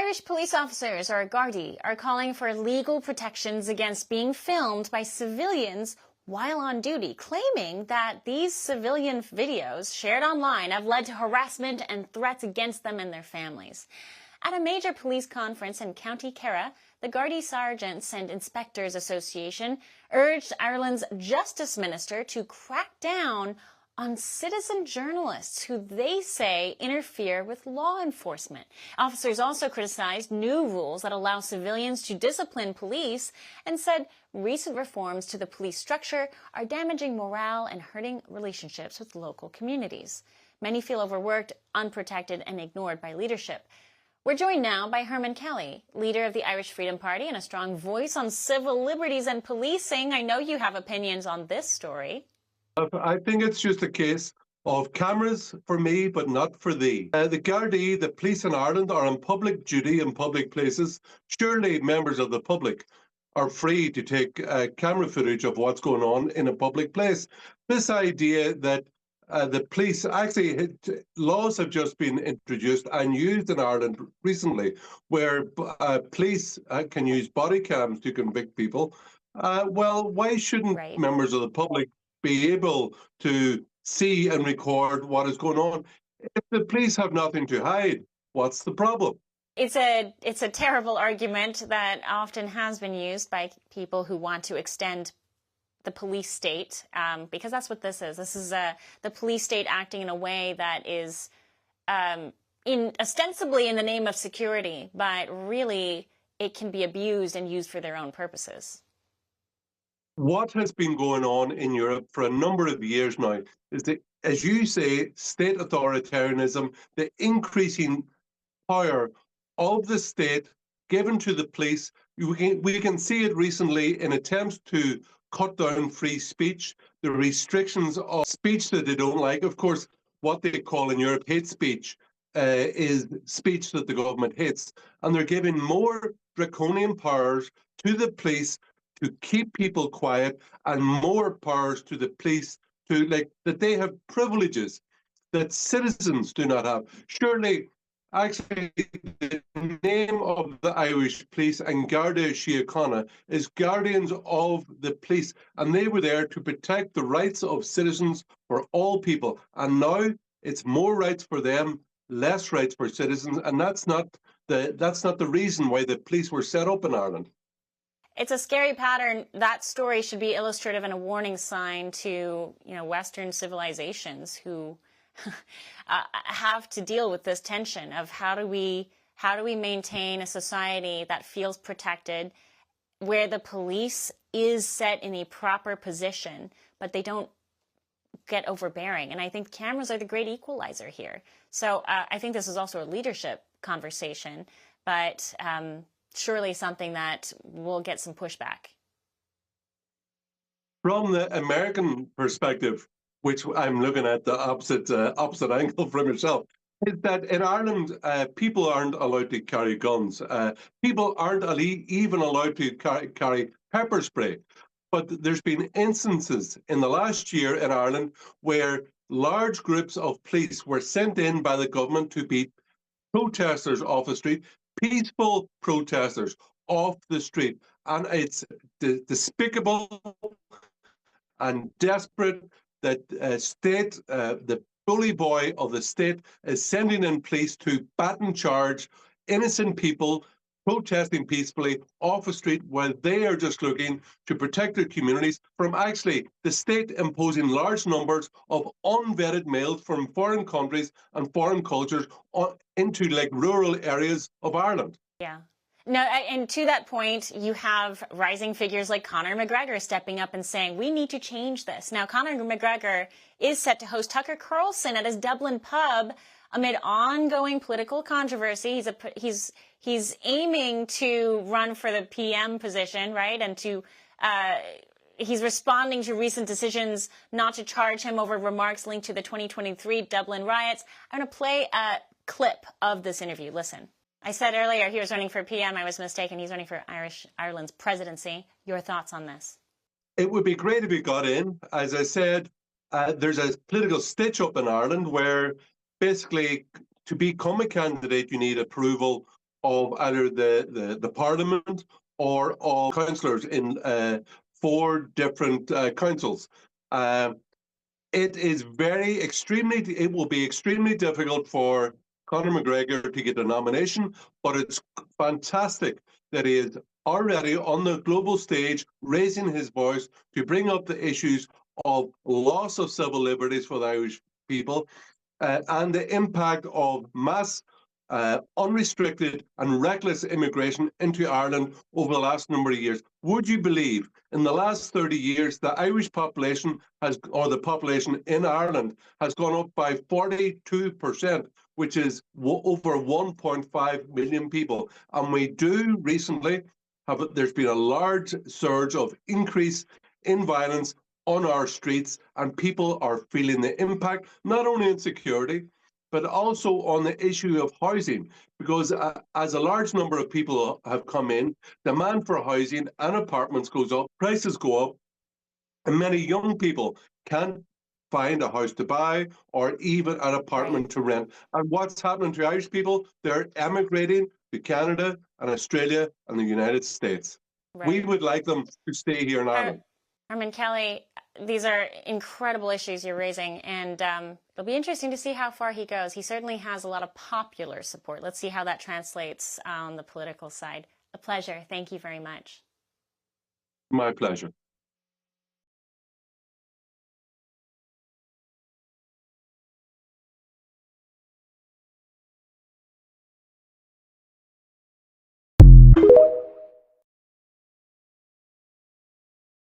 Irish police officers, or Gardaí, are calling for legal protections against being filmed by civilians while on duty, claiming that these civilian videos shared online have led to harassment and threats against them and their families. At a major police conference in County Kerry, the Gardaí Sergeants and Inspectors Association urged Ireland's Justice Minister to crack down on citizen journalists who they say interfere with law enforcement. Officers also criticized new rules that allow civilians to discipline police and said recent reforms to the police structure are damaging morale and hurting relationships with local communities. Many feel overworked, unprotected, and ignored by leadership. We're joined now by Herman Kelly, leader of the Irish Freedom Party and a strong voice on civil liberties and policing. I know you have opinions on this story. I think it's just a case of cameras for me, but not for thee. The Gardaí, the police in Ireland, are on public duty in public places. Surely members of the public are free to take camera footage of what's going on in a public place. This idea that the police, actually, laws have just been introduced and used in Ireland recently where police can use body cams to convict people. Well, why shouldn't members of the public be able to see and record what is going on? If the police have nothing to hide, what's the problem? It's a terrible argument that often has been used by people who want to extend the police state, because that's what this is. This is the police state acting in a way that is ostensibly in the name of security, but really it can be abused and used for their own purposes. What has been going on in Europe for a number of years now is that, as you say, state authoritarianism, the increasing power of the state given to the police. We can see it recently in attempts to cut down free speech, the restrictions of speech that they don't like. Of course, what they call in Europe hate speech is speech that the government hates. And they're giving more draconian powers to the police to keep people quiet, and more powers to the police to that they have privileges that citizens do not have. Surely, actually, the name of the Irish police and Garda Síochána is guardians of the police, and they were there to protect the rights of citizens for all people. And now it's more rights for them, less rights for citizens, and that's not the reason why the police were set up in Ireland. It's a scary pattern. That story should be illustrative and a warning sign to, Western civilizations who have to deal with this tension of how do we maintain a society that feels protected, where the police is set in a proper position, but they don't get overbearing. And I think cameras are the great equalizer here. So I think this is also a leadership conversation, but surely something that will get some pushback. From the American perspective, which I'm looking at the opposite angle from yourself, is that in Ireland, people aren't allowed to carry guns. People aren't even allowed to carry pepper spray. But there's been instances in the last year in Ireland where large groups of police were sent in by the government to beat protesters off the street, peaceful protesters off the street. And it's despicable and desperate that the bully boy of the state is sending in police to baton charge innocent people protesting peacefully off a street while they are just looking to protect their communities from actually the state imposing large numbers of unvetted males from foreign countries and foreign cultures into rural areas of Ireland. Yeah. No, and to that point, you have rising figures like Conor McGregor stepping up and saying, we need to change this. Now, Conor McGregor is set to host Tucker Carlson at his Dublin pub amid ongoing political controversy. He's aiming to run for the PM position, right? And he's responding to recent decisions not to charge him over remarks linked to the 2023 Dublin riots. I'm going to play a clip of this interview. Listen. I said earlier he was running for PM. I was mistaken. He's running for Ireland's presidency. Your thoughts on this? It would be great if he got in. As I said, there's a political stitch-up in Ireland where basically to become a candidate, you need approval of either the parliament or of councillors in 4 different councils. It is it will be extremely difficult for Conor McGregor to get a nomination, but it's fantastic that he is already on the global stage raising his voice to bring up the issues of loss of civil liberties for the Irish people and the impact of mass unrestricted and reckless immigration into Ireland over the last number of years. Would you believe in the last 30 years the Irish population or the population in Ireland has gone up by 42%, which is over 1.5 million people. And we do recently there's been a large surge of increase in violence on our streets, and people are feeling the impact, not only in security, but also on the issue of housing, because as a large number of people have come in, demand for housing and apartments goes up, prices go up, and many young people can't find a house to buy or even an apartment to rent. And what's happening to Irish people? They're emigrating to Canada and Australia and the United States. We would like them to stay here in Ireland. Armen Kelly, these are incredible issues you're raising, and it'll be interesting to see how far he goes. He certainly has a lot of popular support. Let's see how that translates on the political side. A pleasure. Thank you very much. My pleasure.